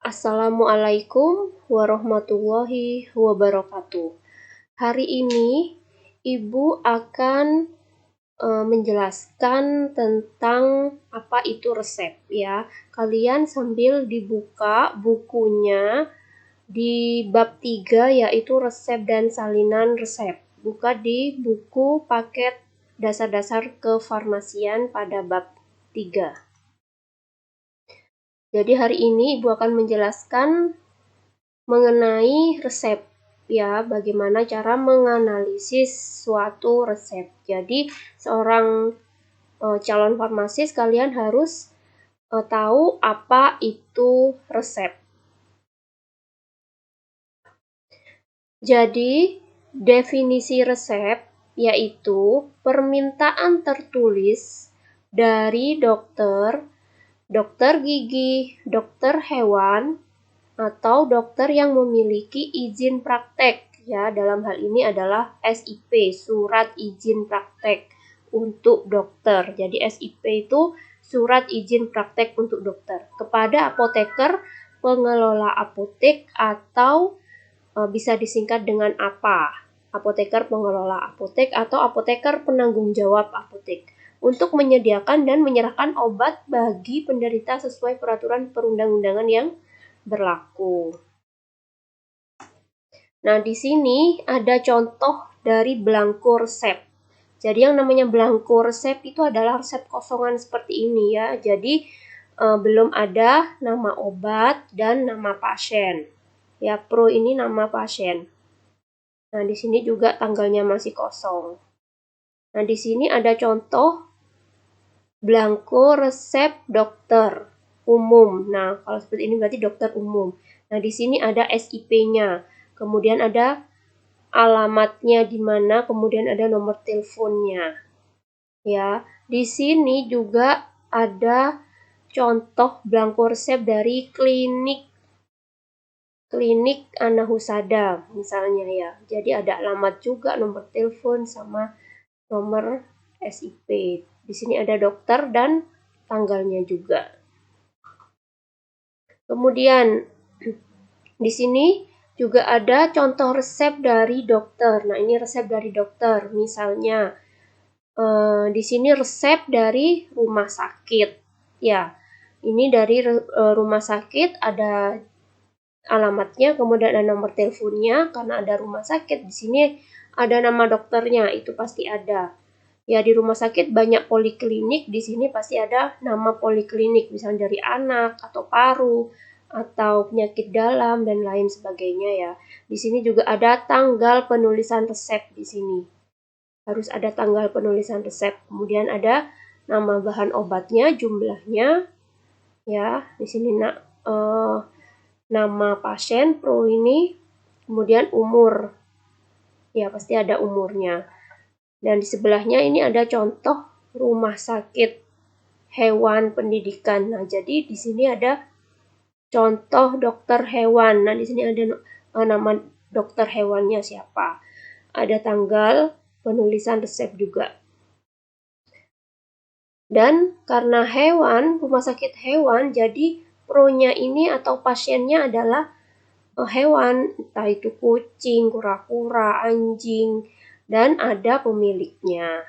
Assalamualaikum warahmatullahi wabarakatuh. Hari ini Ibu akan menjelaskan tentang apa itu resep ya. Kalian sambil dibuka bukunya di bab 3 yaitu resep dan salinan resep. Buka di buku paket dasar-dasar kefarmasian pada bab 3. Jadi hari ini Ibu akan menjelaskan mengenai resep ya, bagaimana cara menganalisis suatu resep. Jadi seorang calon farmasis kalian harus tahu apa itu resep. Jadi definisi resep yaitu permintaan tertulis dari dokter gigi, dokter hewan, atau dokter yang memiliki izin praktek ya, dalam hal ini adalah SIP, surat izin praktek untuk dokter. Jadi SIP itu surat izin praktek untuk dokter kepada apoteker, pengelola apotek, atau bisa disingkat dengan apa? Apoteker pengelola apotek atau apoteker penanggung jawab apotek untuk menyediakan dan menyerahkan obat bagi penderita sesuai peraturan perundang-undangan yang berlaku. Nah, di sini ada contoh dari belangko resep. Jadi yang namanya belangko resep itu adalah resep kosongan seperti ini ya. Jadi belum ada nama obat dan nama pasien. Ya, pro ini nama pasien. Nah, di sini juga tanggalnya masih kosong. Nah, di sini ada contoh belangko resep dokter umum. Nah, kalau seperti ini berarti dokter umum. Nah, di sini ada SIP-nya. Kemudian ada alamatnya di mana, kemudian ada nomor teleponnya. Ya, di sini juga ada contoh belangko resep dari klinik Ana Husada misalnya ya. Jadi ada alamat juga, nomor telepon sama nomor SIP. Di sini ada dokter dan tanggalnya juga. Kemudian di sini juga ada contoh resep dari dokter. Nah, ini resep dari dokter. Misalnya di sini resep dari rumah sakit. Ya, ini dari rumah sakit ada alamatnya, kemudian ada nomor teleponnya karena ada rumah sakit. Di sini ada nama dokternya, itu pasti ada. Ya, di rumah sakit banyak poliklinik, di sini pasti ada nama poliklinik, misalnya dari anak atau paru atau penyakit dalam dan lain sebagainya ya. Di sini juga ada tanggal penulisan resep di sini. Harus ada tanggal penulisan resep. Kemudian ada nama bahan obatnya, jumlahnya. Ya, di sini nama pasien pro ini, kemudian umur. Ya, pasti ada umurnya. Dan di sebelahnya ini ada contoh rumah sakit hewan pendidikan. Nah, jadi di sini ada contoh dokter hewan. Nah, di sini ada nama dokter hewannya siapa. Ada tanggal penulisan resep juga. Dan karena hewan, rumah sakit hewan, jadi pro-nya ini atau pasiennya adalah hewan, entah itu kucing, kura-kura, anjing, dan ada pemiliknya.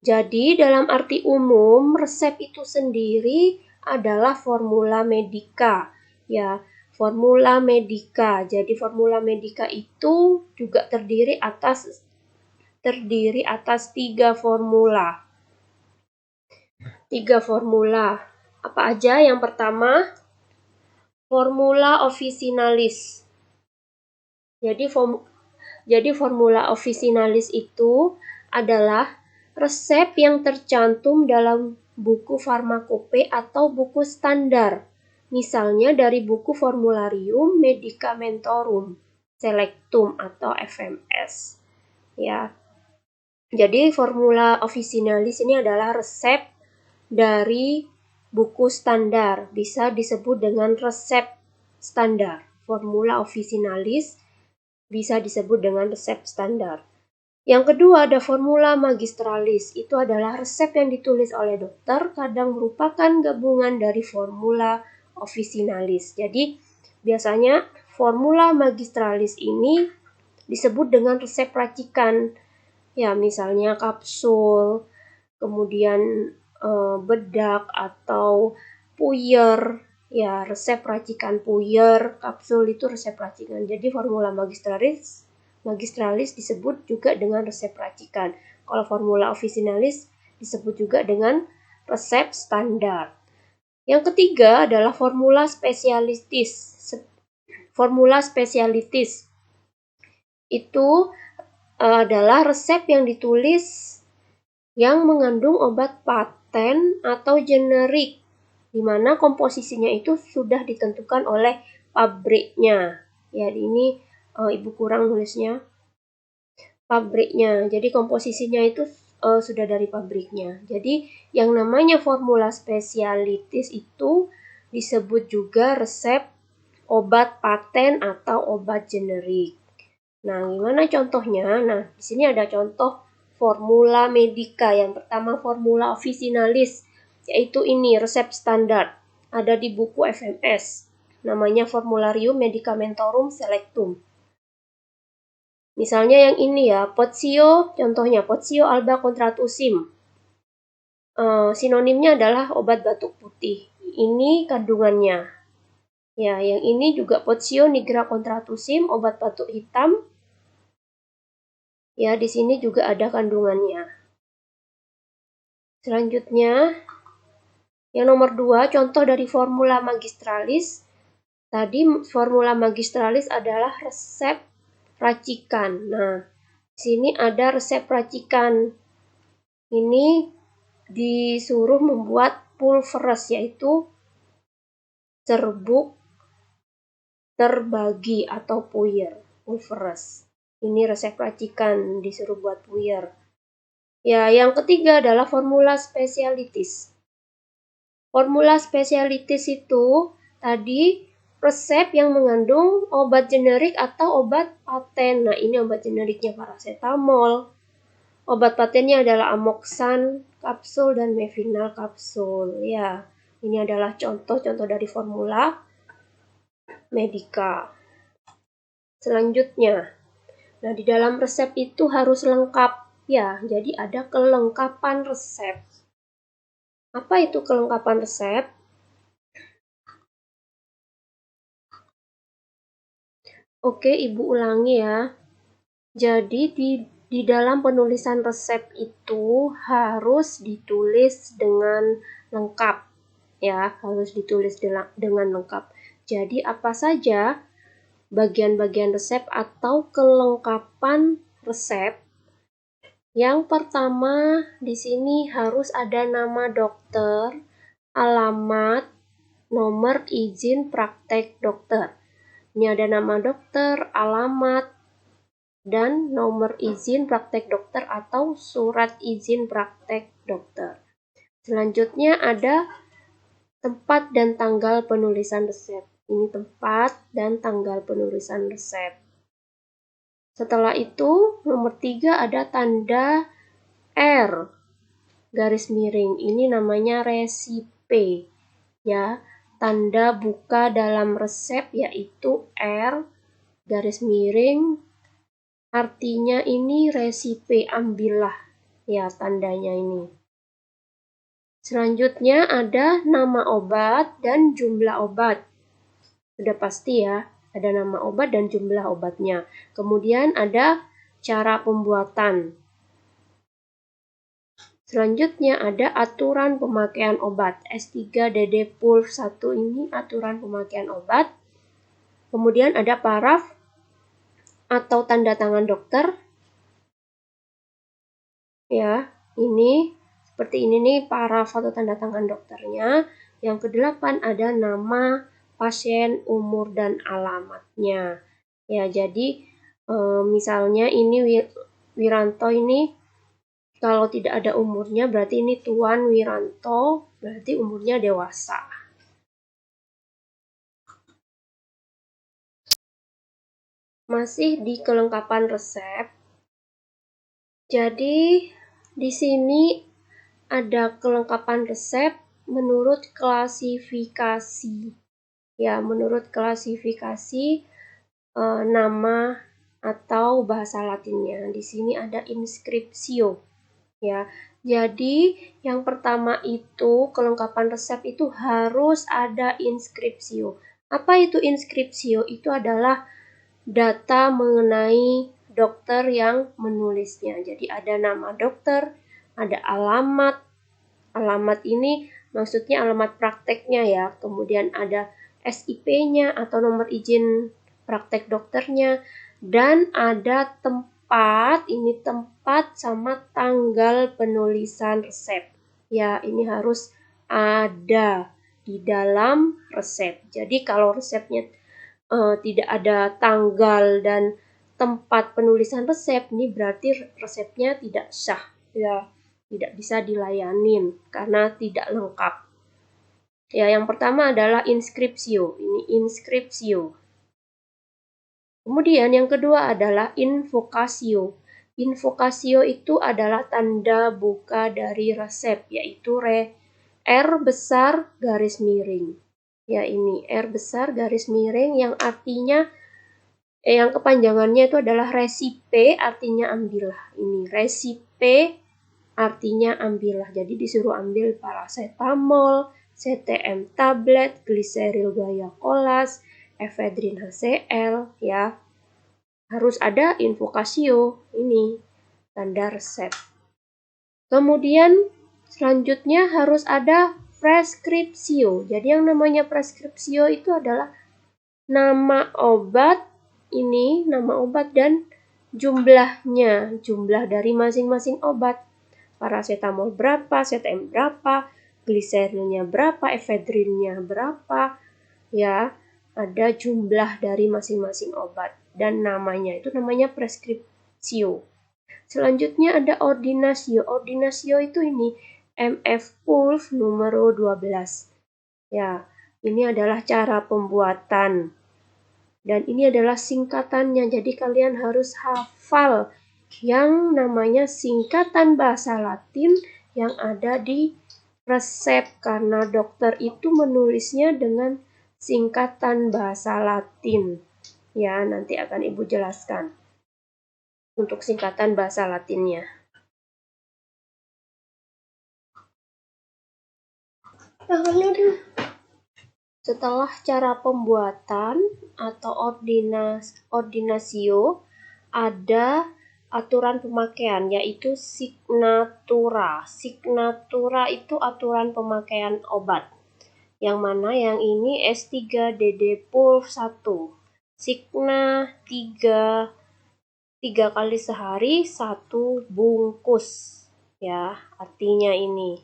Jadi dalam arti umum, resep itu sendiri adalah formula medika. Ya, formula medika. Jadi formula medika itu juga terdiri atas 3 formula. 3 formula. Apa aja? Yang pertama, formula officinalis. Jadi formula officinalis itu adalah resep yang tercantum dalam buku farmakope atau buku standar. Misalnya dari buku Formularium Medicamentorum Selectum atau FMS. Ya. Jadi formula officinalis ini adalah resep dari buku standar, bisa disebut dengan resep standar. Formula officinalis bisa disebut dengan resep standar. Yang kedua ada formula magistralis, itu adalah resep yang ditulis oleh dokter, kadang merupakan gabungan dari formula officinalis. Jadi biasanya formula magistralis ini disebut dengan resep racikan. Ya, misalnya kapsul, kemudian bedak atau puyer. Ya, resep racikan puyer, kapsul itu resep racikan. Jadi formula magistralis disebut juga dengan resep racikan. Kalau formula officinalis disebut juga dengan resep standar. Yang ketiga adalah formula spesialitis. Formula spesialitis itu adalah resep yang ditulis yang mengandung obat paten atau generik, di mana komposisinya itu sudah ditentukan oleh pabriknya. Ya, ini Ibu kurang nulisnya pabriknya. Jadi komposisinya itu sudah dari pabriknya. Jadi yang namanya formula spesialitis itu disebut juga resep obat paten atau obat generik. Nah, gimana contohnya? Nah, di sini ada contoh formula medica. Yang pertama formula officinalis, yaitu ini resep standar. Ada di buku FMS. Namanya Formularium Medicamentorum Selectum. Misalnya yang ini ya, Potsio, contohnya Potsio alba contratusim. Sinonimnya adalah obat batuk putih. Ini kandungannya. Ya, yang ini juga Potsio nigra contratusim, obat batuk hitam. Ya, di sini juga ada kandungannya. Selanjutnya, yang nomor 2, contoh dari formula magistralis. Tadi formula magistralis adalah resep racikan. Nah, di sini ada resep racikan. Ini disuruh membuat pulveres, yaitu serbuk terbagi atau puyer, pulveres. Ini resep racikan, disuruh buat puyer. Ya, yang ketiga adalah formula spesialitis. Formula spesialitis itu tadi resep yang mengandung obat generik atau obat paten. Nah, ini obat generiknya paracetamol. Obat patennya adalah amoxan kapsul dan mevinal kapsul. Ya, ini adalah contoh-contoh dari formula medica. Selanjutnya, nah di dalam resep itu harus lengkap ya. Jadi ada kelengkapan resep. Apa itu kelengkapan resep? Oke, Ibu ulangi ya. Jadi di dalam penulisan resep itu harus ditulis dengan lengkap ya, harus ditulis dengan lengkap. Jadi apa saja bagian-bagian resep atau kelengkapan resep? Yang pertama di sini harus ada nama dokter, alamat, nomor izin praktek dokter. Ini ada nama dokter, alamat, dan nomor izin praktek dokter atau surat izin praktek dokter. Selanjutnya ada tempat dan tanggal penulisan resep. Ini tempat dan tanggal penulisan resep. Setelah itu, nomor 3 ada tanda R garis miring. Ini namanya resipe. Ya, tanda buka dalam resep yaitu R garis miring. Artinya ini resipe, ambillah ya tandanya ini. Selanjutnya ada nama obat dan jumlah obat. Sudah pasti ya, ada nama obat dan jumlah obatnya. Kemudian ada cara pembuatan. Selanjutnya ada aturan pemakaian obat. S3DD Pul 1 ini aturan pemakaian obat. Kemudian ada paraf atau tanda tangan dokter. Ya, ini seperti ini nih paraf atau tanda tangan dokternya. Yang ke-8 ada nama pasien, umur, dan alamatnya. Ya, jadi misalnya ini Wiranto ini kalau tidak ada umurnya berarti ini Tuan Wiranto, berarti umurnya dewasa. Masih di kelengkapan resep. Jadi di sini ada kelengkapan resep menurut klasifikasi ya menurut klasifikasi nama atau bahasa Latinnya. Di sini ada inscriptio, ya. Jadi yang pertama itu kelengkapan resep itu harus ada inscriptio. Apa itu inscriptio? Itu adalah data mengenai dokter yang menulisnya. Jadi ada nama dokter, ada alamat. Alamat ini maksudnya alamat prakteknya ya. Kemudian ada SIP-nya atau nomor izin praktek dokternya, dan ada tempat, ini tempat sama tanggal penulisan resep. Ya, ini harus ada di dalam resep. Jadi kalau resepnya tidak ada tanggal dan tempat penulisan resep, ini berarti resepnya tidak sah, ya, tidak bisa dilayanin karena tidak lengkap. Ya, yang pertama adalah inscriptio. Ini inscriptio. Kemudian yang kedua adalah invocatio. Invocatio itu adalah tanda buka dari resep, yaitu R besar garis miring. Ya, ini R besar garis miring yang artinya yang kepanjangannya itu adalah resipe, artinya ambillah. Ini resipe artinya ambillah. Jadi disuruh ambil paracetamol, CTM tablet, gliseril guaiacolas, ephedrin HCl, ya. Harus ada invocatio, ini tanda resep. Kemudian selanjutnya harus ada prescriptio. Jadi yang namanya prescriptio itu adalah nama obat, ini nama obat dan jumlahnya, jumlah dari masing-masing obat. Paracetamol berapa, CTM berapa, gliserilnya berapa, ephedrinnya berapa, ya, ada jumlah dari masing-masing obat dan namanya, itu namanya prescriptio. Selanjutnya ada ordinatio. Ordinatio itu ini MF Pulv numero 12. Ya, ini adalah cara pembuatan. Dan ini adalah singkatannya. Jadi kalian harus hafal yang namanya singkatan bahasa Latin yang ada di resep, karena dokter itu menulisnya dengan singkatan bahasa Latin. Ya, nanti akan Ibu jelaskan untuk singkatan bahasa Latinnya. Setelah cara pembuatan atau ordinatio, ada aturan pemakaian, yaitu signatura. Signatura itu aturan pemakaian obat. Yang mana yang ini S3DD Pulv 1. Signa 3 kali sehari 1 bungkus. Ya, artinya ini.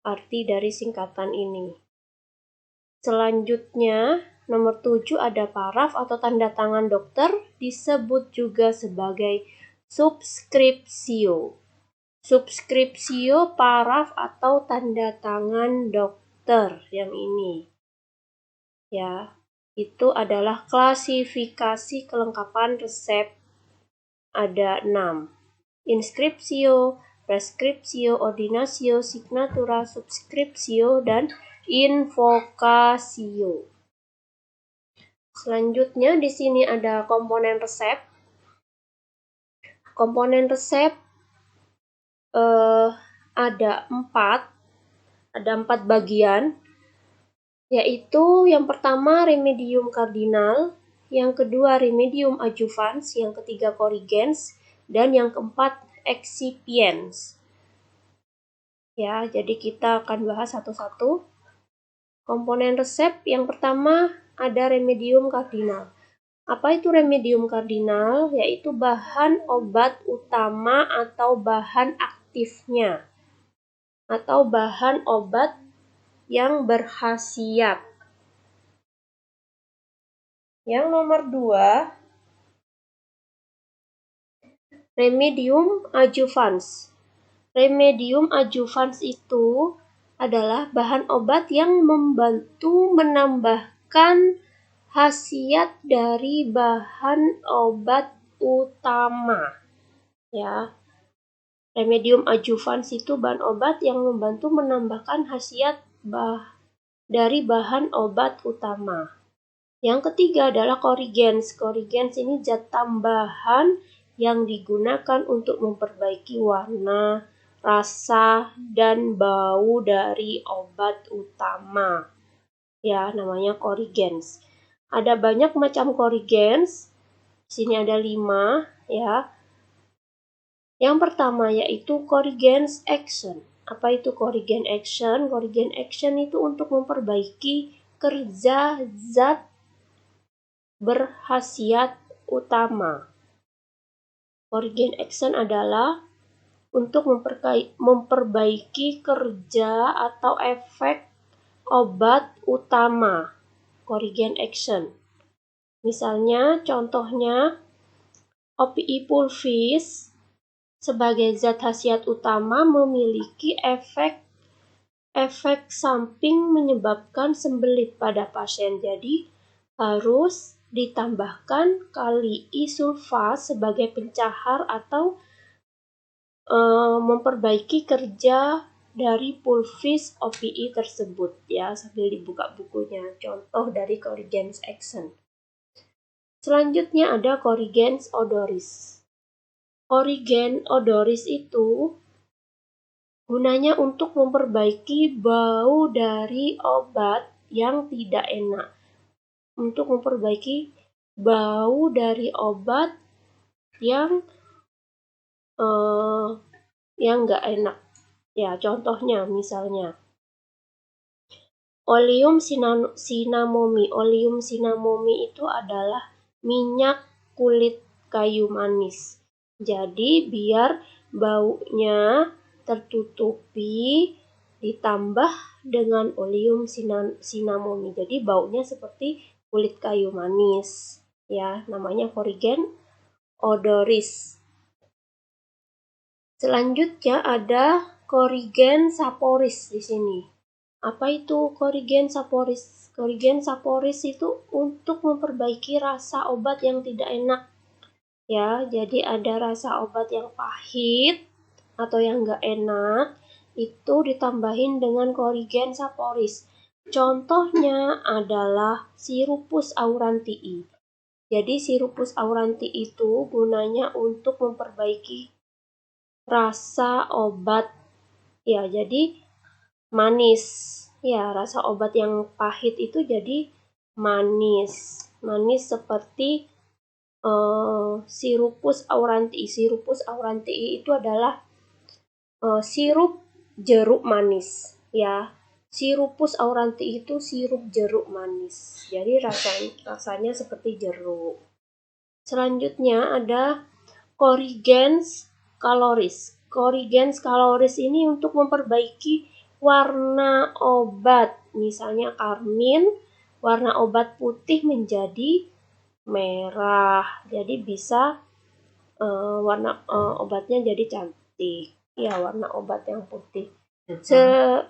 Arti dari singkatan ini. Selanjutnya, nomor 7 ada paraf atau tanda tangan dokter, disebut juga sebagai subscriptio. Subscriptio, paraf atau tanda tangan dokter yang ini. Ya, itu adalah klasifikasi kelengkapan resep. Ada 6. Inscriptio, prescriptio, ordinatio, signatura, subscriptio, dan invocatio. Selanjutnya di sini ada komponen resep. Komponen resep ada 4 bagian, yaitu yang pertama remedium kardinal, yang kedua remedium adjuvans, yang ketiga corrigens, dan yang keempat excipiens. Ya, jadi kita akan bahas satu-satu. Komponen resep yang pertama ada remedium kardinal. Apa itu remedium kardinal? Yaitu bahan obat utama atau bahan aktifnya, atau bahan obat yang berkhasiat. Yang nomor 2, remedium adjuvans. Remedium adjuvans itu adalah bahan obat yang membantu menambahkan khasiat dari bahan obat utama. Ya. Remedium adjuvans itu bahan obat yang membantu menambahkan khasiat dari bahan obat utama. Yang ketiga adalah korigens. Korigens ini zat tambahan yang digunakan untuk memperbaiki warna, rasa, dan bau dari obat utama. Ya, namanya korigens. Ada banyak macam korigens. Sini ada 5, ya. Yang pertama yaitu korigens action. Apa itu korigen action? Korigen action itu untuk memperbaiki kerja zat berkhasiat utama. Korigen action adalah untuk memperbaiki kerja atau efek obat utama. Korigen action. Misalnya, contohnya OPI pulvis sebagai zat khasiat utama memiliki efek samping menyebabkan sembelit pada pasien. Jadi harus ditambahkan kali sulfat sebagai pencahar atau memperbaiki kerja dari pulvis OPI tersebut, ya, sambil dibuka bukunya. Contoh dari korigens action. Selanjutnya ada korigens odoris. Korigen odoris itu gunanya untuk memperbaiki bau dari obat yang tidak enak. Untuk memperbaiki bau dari obat yang nggak enak. Ya, contohnya misalnya oleum cinnamomum. Oleum cinnamomum itu adalah minyak kulit kayu manis. Jadi biar baunya tertutupi, ditambah dengan oleum cinnamomum. Jadi baunya seperti kulit kayu manis. Ya, namanya korigen odoris. Selanjutnya ada korigen saporis di sini. Apa itu korigen saporis? Korigen saporis itu untuk memperbaiki rasa obat yang tidak enak. Ya, jadi ada rasa obat yang pahit atau yang nggak enak, itu ditambahin dengan korigen saporis. Contohnya adalah sirupus aurantii. Jadi sirupus aurantii itu gunanya untuk memperbaiki rasa obat. Ya, jadi manis. Ya, rasa obat yang pahit itu jadi manis. Manis seperti sirupus aurantii. Sirupus aurantii itu adalah sirup jeruk manis, ya. Sirupus aurantii itu sirup jeruk manis. Jadi rasanya seperti jeruk. Selanjutnya ada korigens kaloris. Korigens kaloris ini untuk memperbaiki warna obat. Misalnya karmin, warna obat putih menjadi merah. Jadi bisa warna obatnya jadi cantik. Ya, warna obat yang putih.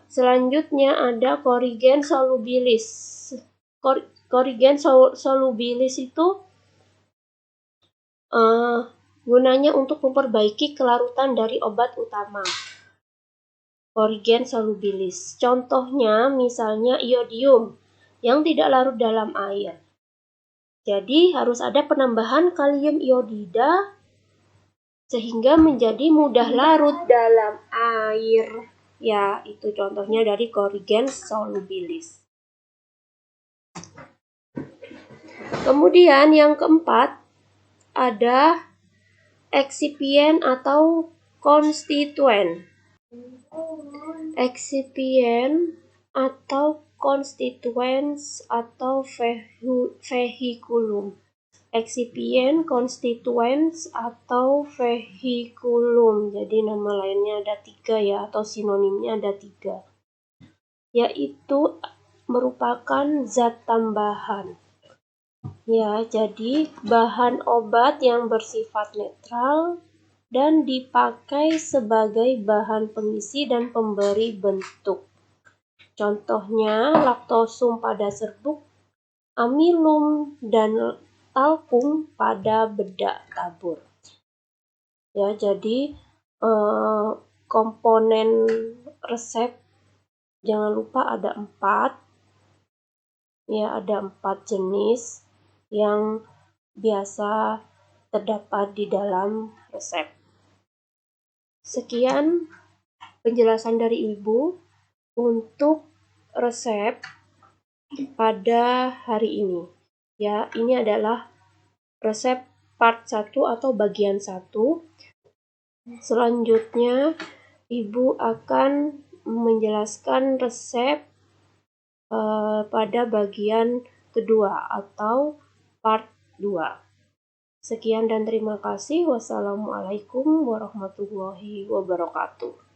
Selanjutnya ada korigen solubilis. Korigen solubilis itu gunanya untuk memperbaiki kelarutan dari obat utama. Korigen solubilis. Contohnya misalnya iodium yang tidak larut dalam air. Jadi harus ada penambahan kalium iodida sehingga menjadi mudah larut dalam air. Ya, itu contohnya dari korigen solubilis. Kemudian yang keempat ada eksipien atau konstituen. Eksipien atau konstituens atau vehikulum. Eksipien, konstituens, atau vehikulum. Jadi nama lainnya ada 3 ya, atau sinonimnya ada 3. Yaitu merupakan zat tambahan. Ya, jadi bahan obat yang bersifat netral dan dipakai sebagai bahan pengisi dan pemberi bentuk. Contohnya laktosum pada serbuk, amilum, dan talkum pada bedak tabur. Ya, jadi komponen resep jangan lupa ada 4. Ya, ada 4 jenis yang biasa terdapat di dalam resep. Sekian penjelasan dari Ibu untuk resep pada hari ini. Ya, ini adalah resep part 1 atau bagian 1. Selanjutnya, Ibu akan menjelaskan resep pada bagian kedua atau part 2. Sekian dan terima kasih. Wassalamualaikum warahmatullahi wabarakatuh.